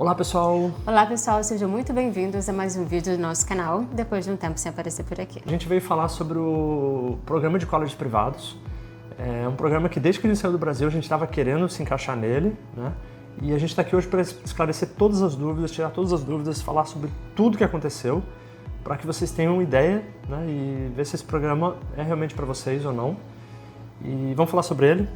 Olá pessoal! Olá pessoal, sejam muito bem-vindos a mais um vídeo do nosso canal, depois de um tempo sem aparecer por aqui. A gente veio falar sobre o programa de colleges privados. É um programa que desde que ele saiu do Brasil a gente estava querendo se encaixar nele, né? E a gente está aqui hoje para esclarecer todas as dúvidas, tirar todas as dúvidas, falar sobre tudo que aconteceu, para que vocês tenham uma ideia, né? E ver se esse programa é realmente para vocês ou não. E vamos falar sobre ele.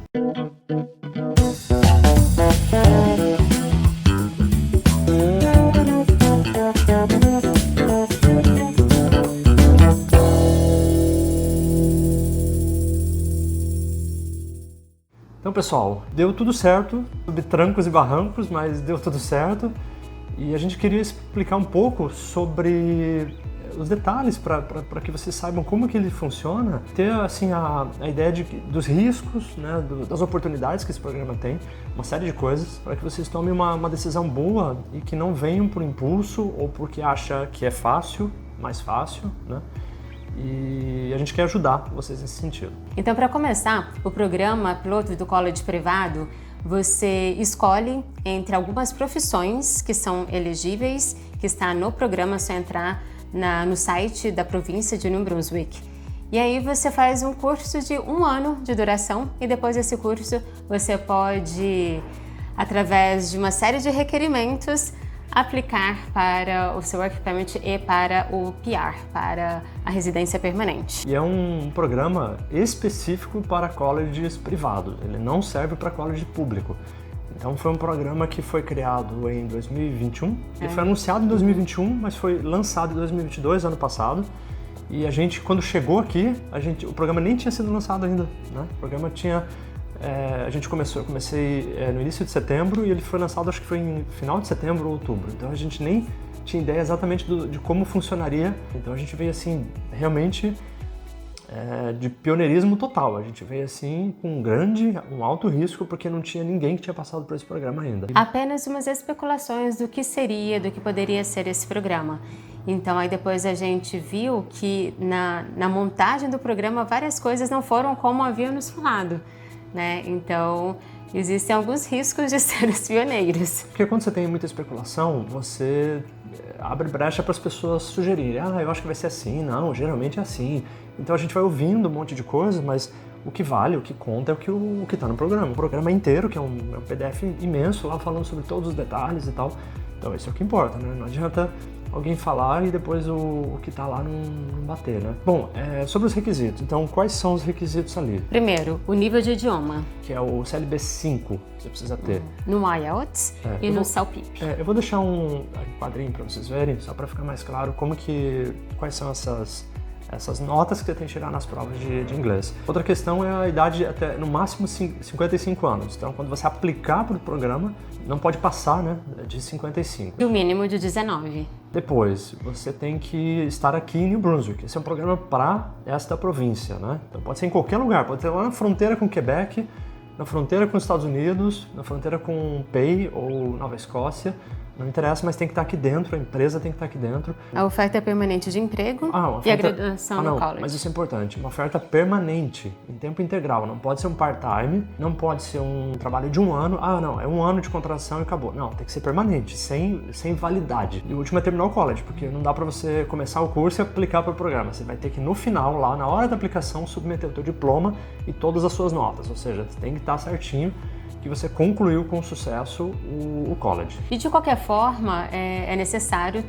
Então pessoal, deu tudo certo, sob trancos e barrancos, mas deu tudo certo. E a gente queria explicar um pouco sobre os detalhes para que vocês saibam como que ele funciona, ter assim a ideia dos riscos, né, das oportunidades que esse programa tem, uma série de coisas, para que vocês tomem uma decisão boa e que não venham por impulso ou porque acha que é fácil, mais fácil, né? E a gente quer ajudar vocês nesse sentido. Então, para começar, o programa piloto do college privado, você escolhe entre algumas profissões que são elegíveis, que está no programa, é só entrar no site da província de New Brunswick. E aí você faz um curso de 1 ano de duração e depois desse curso você pode, através de uma série de requerimentos, aplicar para o seu Work Permit e para o PR, para a residência permanente. E é um programa específico para colleges privados, ele não serve para college público. Então foi um programa que foi criado em 2021, ele foi anunciado em 2021, mas foi lançado em 2022, ano passado. E a gente, quando chegou aqui, o programa nem tinha sido lançado ainda, né? O programa tinha... eu comecei no início de setembro e ele foi lançado, acho que foi em final de setembro ou outubro. Então a gente nem tinha ideia exatamente de como funcionaria. Então a gente veio assim, realmente de pioneirismo total. A gente veio assim com um alto risco porque não tinha ninguém que tinha passado por esse programa ainda. Apenas umas especulações do que seria, do que poderia ser esse programa. Então aí depois a gente viu que na montagem do programa várias coisas não foram como haviam nos falado. Né? Então, existem alguns riscos de ser os pioneiros. Porque quando você tem muita especulação, você abre brecha para as pessoas sugerirem. Eu acho que vai ser assim. Não, geralmente é assim. Então a gente vai ouvindo um monte de coisas, mas o que vale, o que conta é o que está no programa. O programa inteiro, que é um PDF imenso, lá falando sobre todos os detalhes e tal. Então isso é o que importa, né? Não adianta alguém falar e depois o que está lá não bater, né? Bom, sobre os requisitos. Então, quais são os requisitos ali? Primeiro, o nível de idioma. Que é o CLB 5, que você precisa ter. No IELTS e no CELPIP. Eu vou deixar um quadrinho para vocês verem, só para ficar mais claro quais são essas notas que você tem que tirar nas provas de inglês. Outra questão é a idade até no máximo 55 anos. Então, quando você aplicar para o programa, não pode passar, né, de 55. E o mínimo de 19. Depois, você tem que estar aqui em New Brunswick. Esse é um programa para esta província, né? Então pode ser em qualquer lugar, pode ser lá na fronteira com Quebec, na fronteira com os Estados Unidos, na fronteira com Pei ou Nova Escócia. Não interessa, mas tem que estar aqui dentro, a empresa tem que estar aqui dentro. A oferta é permanente de emprego e a graduação no college. Mas isso é importante, uma oferta permanente, em tempo integral. Não pode ser um part-time, não pode ser um trabalho de 1 ano. Não, é 1 ano de contratação e acabou. Não, tem que ser permanente, sem validade. E o último é terminar o college, porque não dá para você começar o curso e aplicar para o programa. Você vai ter que, no final, lá na hora da aplicação, submeter o teu diploma e todas as suas notas. Ou seja, tem que estar certinho que você concluiu com sucesso o college. E de qualquer forma, é necessário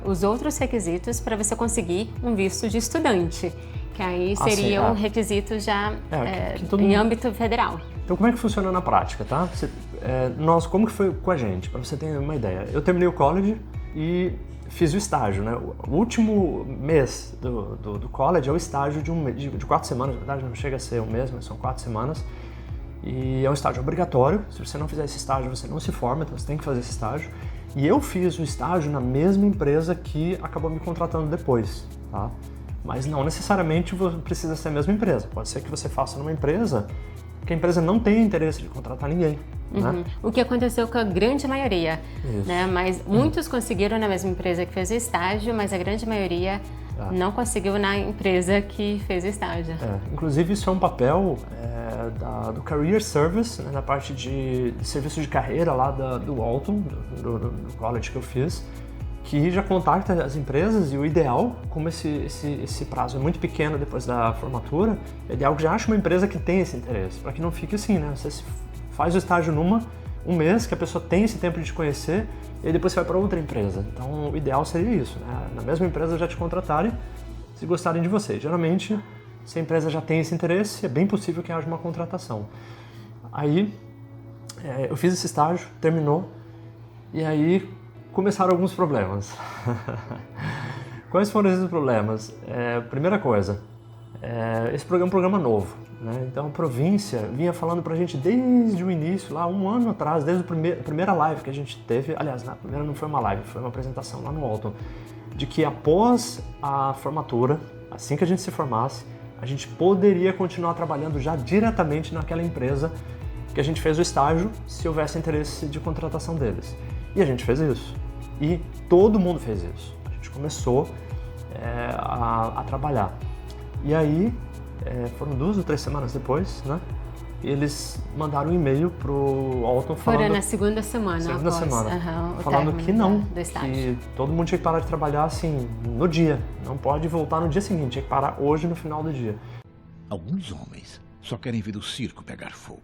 os outros requisitos para você conseguir um visto de estudante, que aí seria um requisito já em âmbito federal. Então como é que funciona na prática, tá? Como que foi com a gente, para você ter uma ideia? Eu terminei o college e fiz o estágio, né? O último mês do college é o estágio de 4 semanas, na verdade não chega a ser um mês, mas são 4 semanas. E é um estágio obrigatório, se você não fizer esse estágio você não se forma, então você tem que fazer esse estágio. E eu fiz o estágio na mesma empresa que acabou me contratando depois, tá? Mas não necessariamente precisa ser a mesma empresa, pode ser que você faça numa empresa porque a empresa não tem interesse de contratar ninguém. Né? O que aconteceu com a grande maioria, Isso. né? Mas muitos conseguiram na mesma empresa que fez o estágio, mas a grande maioria não conseguiu na empresa que fez o estágio. Inclusive isso é um papel do Career Service, né, na parte de serviço de carreira lá do Walton, do college que eu fiz, que já contacta as empresas e o ideal, como esse prazo é muito pequeno depois da formatura, é ideal que já ache uma empresa que tem esse interesse, para que não fique assim, né? Você faz o estágio um mês, que a pessoa tem esse tempo de te conhecer, e aí depois você vai para outra empresa. Então, o ideal seria isso, né? Na mesma empresa já te contratarem, se gostarem de você. Geralmente, se a empresa já tem esse interesse, é bem possível que haja uma contratação. Aí, eu fiz esse estágio, terminou, e aí começaram alguns problemas. Quais foram esses problemas? Primeira coisa, esse programa é um programa novo. Né? Então a província vinha falando pra gente desde o início, lá 1 ano atrás, desde a primeira live que a gente teve, aliás, a primeira não foi uma live, foi uma apresentação lá no Walton, de que após a formatura, assim que a gente se formasse, a gente poderia continuar trabalhando já diretamente naquela empresa que a gente fez o estágio, se houvesse interesse de contratação deles. E a gente fez isso. E todo mundo fez isso. A gente começou a trabalhar. E aí, foram 2 ou 3 semanas depois, né? Eles mandaram um e-mail pro Walton falando... Foram na segunda semana falando que não, que todo mundo tinha que parar de trabalhar assim, no dia. Não pode voltar no dia seguinte, tinha que parar hoje no final do dia. Alguns homens só querem ver o circo pegar fogo.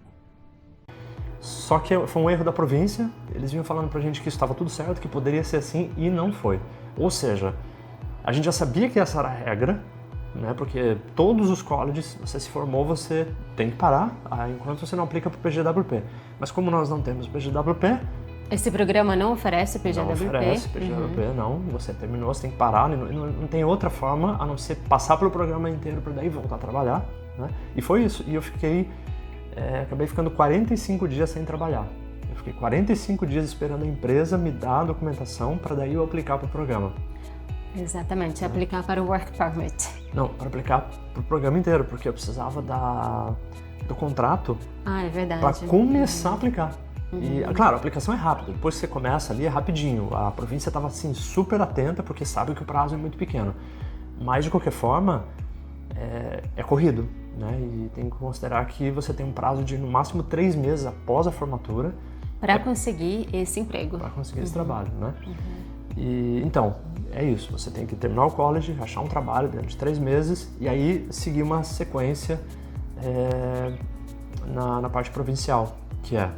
Só que foi um erro da província, eles vinham falando pra gente que isso estava tudo certo, que poderia ser assim, e não foi. Ou seja, a gente já sabia que essa era a regra, né? Porque todos os colleges, você se formou, você tem que parar enquanto você não aplica para o PGWP. Mas como nós não temos PGWP... Esse programa não oferece PGWP? Não oferece PGWP, não. Você terminou, você tem que parar, não tem outra forma a não ser passar pelo programa inteiro para daí voltar a trabalhar. Né? E foi isso. E eu acabei ficando 45 dias sem trabalhar. Eu fiquei 45 dias esperando a empresa me dar a documentação para daí eu aplicar para o programa. Exatamente, aplicar para o Work Permit. Não, para aplicar para o programa inteiro, porque eu precisava do contrato é verdade. para começar a aplicar. E, claro, a aplicação é rápida, depois que você começa ali é rapidinho. A província estava assim, super atenta, porque sabe que o prazo é muito pequeno. Mas, de qualquer forma, é corrido, né? E tem que considerar que você tem um prazo de, no máximo, 3 meses após a formatura. Para conseguir esse emprego. Para conseguir esse trabalho, né? E, então, é isso. Você tem que terminar o college, achar um trabalho dentro de 3 meses e aí seguir uma sequência na parte provincial, que é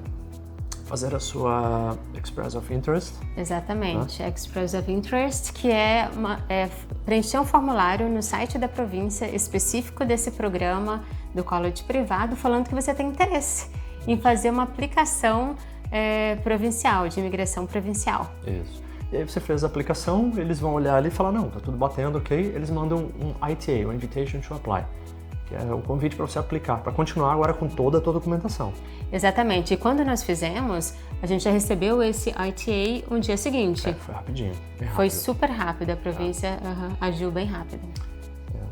fazer a sua Express of Interest. Exatamente, Express of Interest, que é preencher um formulário no site da província específico desse programa do college privado, falando que você tem interesse em fazer uma aplicação provincial, de imigração provincial. Isso. E aí você fez a aplicação, eles vão olhar ali e falar, não, tá tudo batendo, ok. Eles mandam um ITA, um Invitation to Apply, que é o convite para você aplicar, para continuar agora com toda a tua documentação. Exatamente. E quando nós fizemos, a gente já recebeu esse ITA no dia seguinte. Foi rapidinho. Bem rápido. Foi super rápido, a província agiu bem rápido.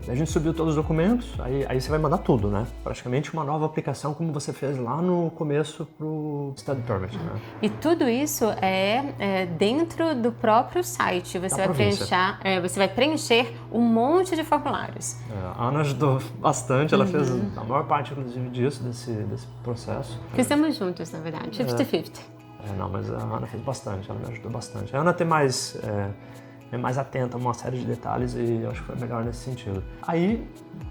A gente subiu todos os documentos, aí você vai mandar tudo, né? Praticamente uma nova aplicação como você fez lá no começo pro Study Permit, né? E tudo isso é dentro do próprio site. Você vai preencher um monte de formulários. A Ana ajudou bastante, ela fez a maior parte, inclusive, desse processo. Fizemos juntos, na verdade, 50-50. Não, mas a Ana fez bastante, ela me ajudou bastante. A Ana tem mais atenta a uma série de detalhes e eu acho que foi melhor nesse sentido. Aí,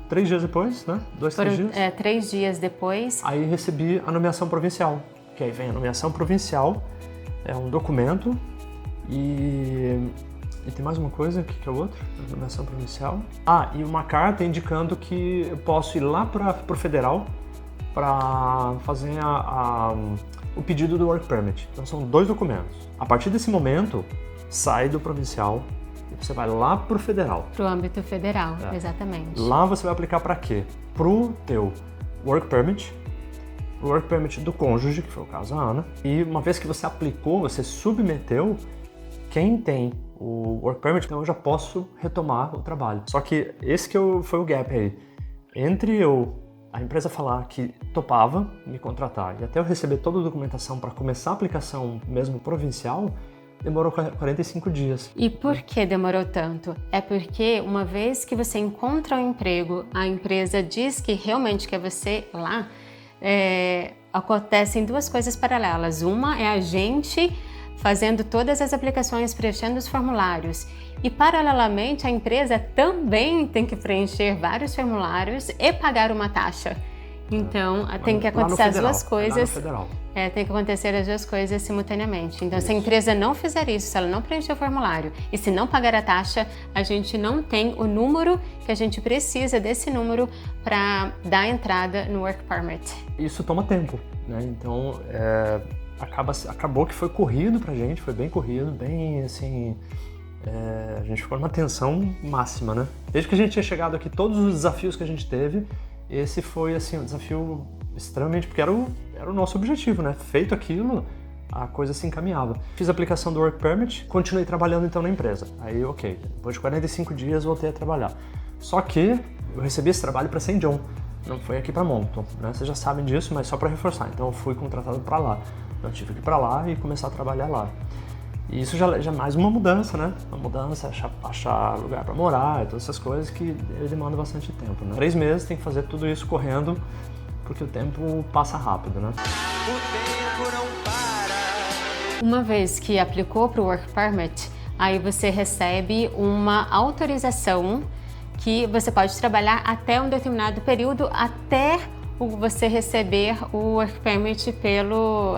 3 dias depois, né? 3 dias? 3 dias depois. Aí recebi a nomeação provincial, que aí vem a nomeação provincial, é um documento e tem mais uma coisa, o que é o outro? A nomeação provincial. E uma carta indicando que eu posso ir lá para o federal para fazer o pedido do Work Permit. Então são 2 documentos. A partir desse momento, sai do provincial e você vai lá pro federal. Pro âmbito federal, exatamente. Lá você vai aplicar para quê? Pro teu Work Permit, pro Work Permit do cônjuge, que foi o caso da Ana. E uma vez que você aplicou, você submeteu, quem tem o Work Permit, então eu já posso retomar o trabalho. Só que esse foi o gap aí. Entre eu a empresa falar que topava me contratar e até eu receber toda a documentação para começar a aplicação mesmo provincial, demorou 45 dias. E por que demorou tanto? É porque uma vez que você encontra um emprego, a empresa diz que realmente quer você lá, acontecem duas coisas paralelas. Uma é a gente fazendo todas as aplicações, preenchendo os formulários. E, paralelamente, a empresa também tem que preencher vários formulários e pagar uma taxa. Então, tem que acontecer as duas coisas. Tem que acontecer as duas coisas simultaneamente. Então, se a empresa não fizer isso, se ela não preencher o formulário e se não pagar a taxa, a gente não tem o número que a gente precisa desse número para dar entrada no Work Permit. Isso toma tempo, né? Então, acabou que foi corrido pra gente, foi bem corrido, bem assim... a gente ficou numa tensão máxima, né? Desde que a gente tinha chegado aqui, todos os desafios que a gente teve, esse foi assim um desafio extremamente, porque era o nosso objetivo, né? Feito aquilo, a coisa se encaminhava. Fiz a aplicação do Work Permit, continuei trabalhando então na empresa. Aí, ok, depois de 45 dias voltei a trabalhar. Só que eu recebi esse trabalho para St. John, não foi aqui para Moncton, né? Vocês já sabem disso, mas só para reforçar. Então eu fui contratado para lá. Eu tive que ir para lá e começar a trabalhar lá. E isso já é mais uma mudança, né? Uma mudança, achar lugar para morar e todas essas coisas que demandam bastante tempo, né? 3 meses tem que fazer tudo isso correndo, porque o tempo passa rápido, né? O tempo não para. Uma vez que aplicou para o Work Permit, aí você recebe uma autorização que você pode trabalhar até um determinado período, até você receber o Work Permit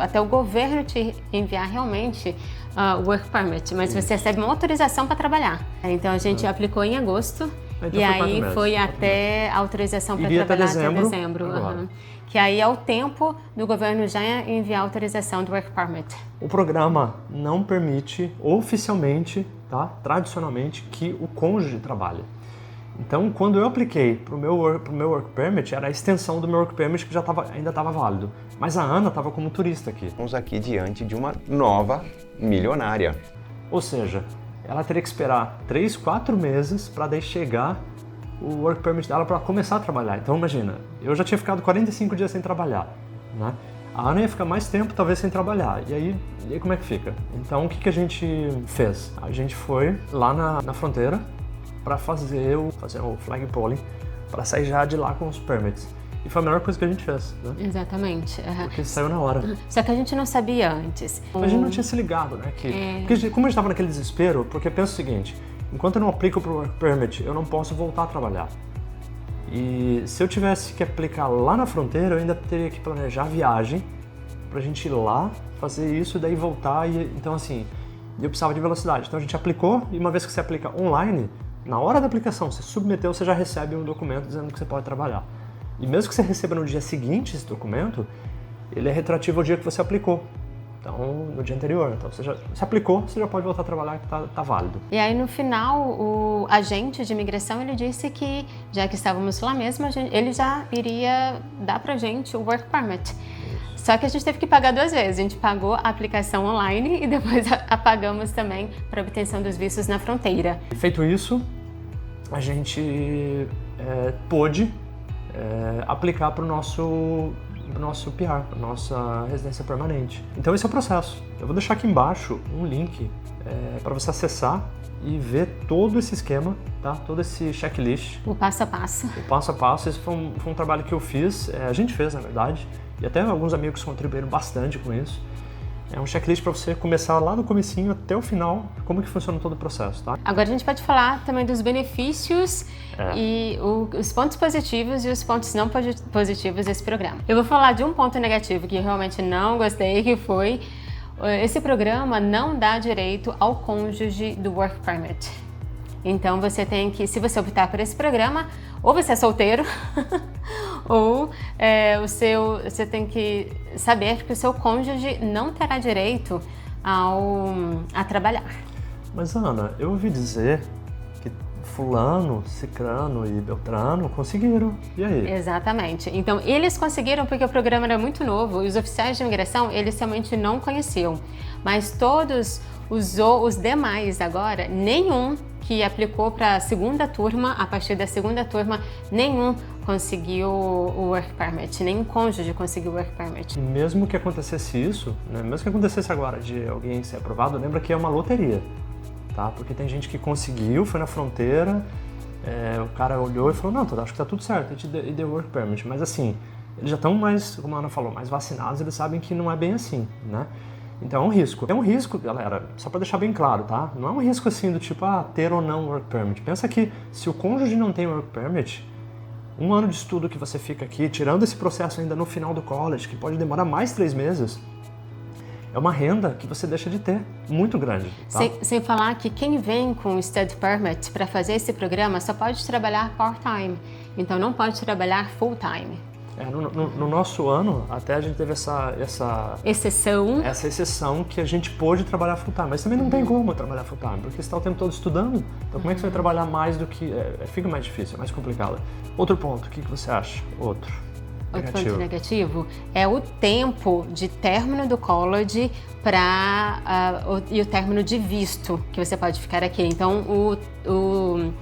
até o governo te enviar realmente o Work Permit, mas você recebe uma autorização para trabalhar. Então a gente aplicou em agosto então e aí foi até a autorização para trabalhar até dezembro. Que aí é o tempo do governo já enviar a autorização do Work Permit. O programa não permite oficialmente, tá, tradicionalmente, que o cônjuge trabalhe. Então, quando eu apliquei para o meu Work Permit, era a extensão do meu Work Permit que ainda estava válido. Mas a Ana estava como turista aqui. Estamos aqui diante de uma nova milionária. Ou seja, ela teria que esperar 3, 4 meses para daí chegar o Work Permit dela para começar a trabalhar. Então, imagina, eu já tinha ficado 45 dias sem trabalhar, né? A Ana ia ficar mais tempo, talvez, sem trabalhar. E aí como é que fica? Então, o que a gente fez? A gente foi lá na fronteira para fazer o flag polling, para sair já de lá com os permits. E foi a melhor coisa que a gente fez, né? Exatamente. Porque saiu na hora. Só que a gente não sabia antes. A gente não tinha se ligado, né? Porque como a gente estava naquele desespero, porque pensa o seguinte, enquanto eu não aplico para o Work Permit, eu não posso voltar a trabalhar. E se eu tivesse que aplicar lá na fronteira, eu ainda teria que planejar a viagem pra gente ir lá, fazer isso e daí voltar. Então, assim, eu precisava de velocidade. Então a gente aplicou e uma vez que você aplica online, na hora da aplicação, você submeteu, você já recebe um documento dizendo que você pode trabalhar. E mesmo que você receba no dia seguinte esse documento, ele é retroativo ao dia que você aplicou. Então, no dia anterior. Então, você aplicou, você já pode voltar a trabalhar, que tá válido. E aí, no final, o agente de imigração, ele disse que, já que estávamos lá mesmo, ele já iria dar pra gente o Work Permit. Só que a gente teve que pagar 2 vezes. A gente pagou a aplicação online e depois pagamos também para a obtenção dos vistos na fronteira. Feito isso, a gente pôde aplicar para o nosso PR, para nossa residência permanente. Então esse é o processo. Eu vou deixar aqui embaixo um link para você acessar e ver todo esse esquema, tá? Todo esse checklist. O passo a passo. O passo a passo. Esse foi um trabalho que eu fiz, a gente fez na verdade, e até alguns amigos contribuíram bastante com isso. É um checklist para você começar lá no comecinho até o final, como que funciona todo o processo, tá? Agora a gente pode falar também dos benefícios e os pontos positivos e os pontos não positivos desse programa. Eu vou falar de um ponto negativo que eu realmente não gostei, que foi esse programa não dá direito ao cônjuge do Work Permit. Então você tem que, se você optar por esse programa, ou você é solteiro, ou você tem que saber que o seu cônjuge não terá direito a trabalhar. Mas Ana, eu ouvi dizer que fulano, cicrano e beltrano conseguiram, e aí? Exatamente. Então eles conseguiram porque o programa era muito novo e os oficiais de imigração, eles realmente não conheciam. Mas todos os demais agora, nenhum que aplicou para a segunda turma, a partir da segunda turma, nenhum conseguiu o Work Permit, nem o cônjuge conseguiu o Work Permit. E mesmo que acontecesse isso, né, mesmo que acontecesse agora de alguém ser aprovado, lembra que é uma loteria, tá? Porque tem gente que conseguiu, foi na fronteira, o cara olhou e falou, não, acho que tá tudo certo, e deu Work Permit. Mas assim, eles já estão mais, como a Ana falou, mais vacinados, eles sabem que não é bem assim, né? Então é um risco. É um risco, galera, só para deixar bem claro, tá? Não é um risco assim do tipo, ter ou não Work Permit. Pensa que se o cônjuge não tem Work Permit, 1 ano de estudo que você fica aqui, tirando esse processo ainda no final do college, que pode demorar mais 3 meses, é uma renda que você deixa de ter, muito grande. Tá? Sem falar que quem vem com o Study Permit para fazer esse programa só pode trabalhar part-time, então não pode trabalhar full-time. No nosso ano, até a gente teve essa exceção que a gente pôde trabalhar full-time, mas também não tem como trabalhar full-time, porque você está o tempo todo estudando, então como é que você vai trabalhar mais do que... fica mais difícil, é mais complicado. Outro ponto, o que você acha? Outro ponto negativo é o tempo de término do college e o término de visto que você pode ficar aqui. Então, o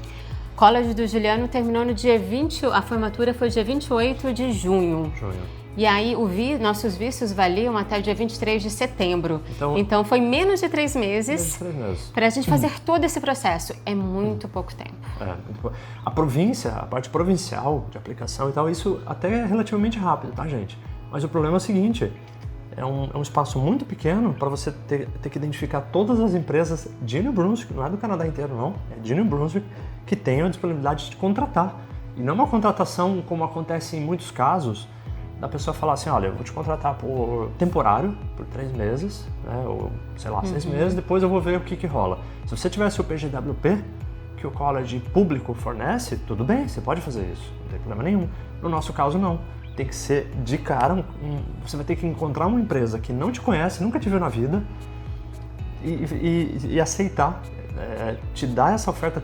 college do Juliano terminou no dia 20, a formatura foi dia 28 de junho. E aí, nossos vistos valiam até o dia 23 de setembro. Então foi menos de 3 meses para a gente fazer todo esse processo. É muito pouco tempo. A província, a parte provincial de aplicação e tal, isso até é relativamente rápido, tá, gente? Mas o problema é o seguinte, é um espaço muito pequeno para você ter que identificar todas as empresas de New Brunswick, não é do Canadá inteiro não, é de New Brunswick, que tenham a disponibilidade de contratar. E não é uma contratação como acontece em muitos casos, da pessoa falar assim, olha, eu vou te contratar por temporário, por 3 meses, né, ou sei lá, 6 meses, depois eu vou ver o que rola. Se você tivesse o PGWP, que o college público fornece, tudo bem, você pode fazer isso, não tem problema nenhum. No nosso caso, não. Tem que ser de cara, você vai ter que encontrar uma empresa que não te conhece, nunca te viu na vida, e aceitar, te dar essa oferta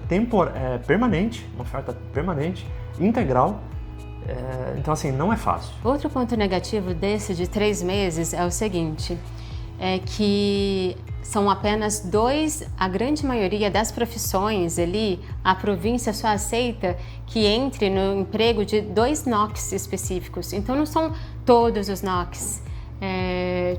permanente, uma oferta permanente, integral. Então, assim, não é fácil. Outro ponto negativo desse de 3 meses é o seguinte, é que são apenas 2, a grande maioria das profissões ali, a província só aceita que entre no emprego de 2 NOCs específicos. Então, não são todos os NOCs.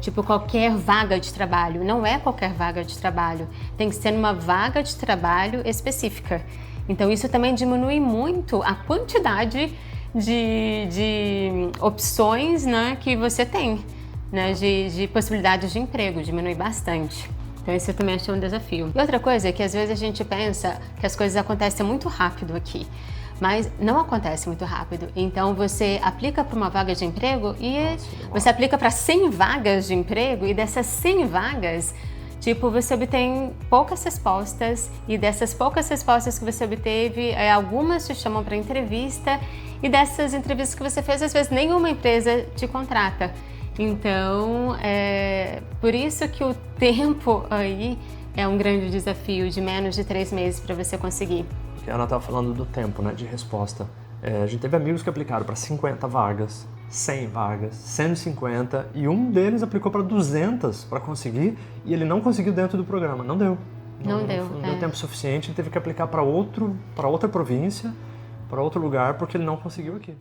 Tipo qualquer vaga de trabalho, não é qualquer vaga de trabalho, tem que ser uma vaga de trabalho específica. Então, isso também diminui muito a quantidade de opções, né, que você tem, né, de possibilidades de emprego, diminui bastante. Então isso eu também achei um desafio. E outra coisa é que às vezes a gente pensa que as coisas acontecem muito rápido aqui, mas não acontece muito rápido. Então você aplica para uma vaga de emprego e você aplica para 100 vagas de emprego e dessas 100 vagas, tipo, você obtém poucas respostas e dessas poucas respostas que você obteve, algumas te chamam para entrevista e dessas entrevistas que você fez, às vezes nenhuma empresa te contrata. Então, por isso que o tempo aí é um grande desafio de menos de 3 meses para você conseguir. A Ana estava falando do tempo, né, de resposta. A gente teve amigos que aplicaram para 50 vagas, 100 vagas, 150 e um deles aplicou para 200 para conseguir e ele não conseguiu dentro do programa, não deu. Não deu tempo suficiente, ele teve que aplicar para outra província, para outro lugar, porque ele não conseguiu aqui.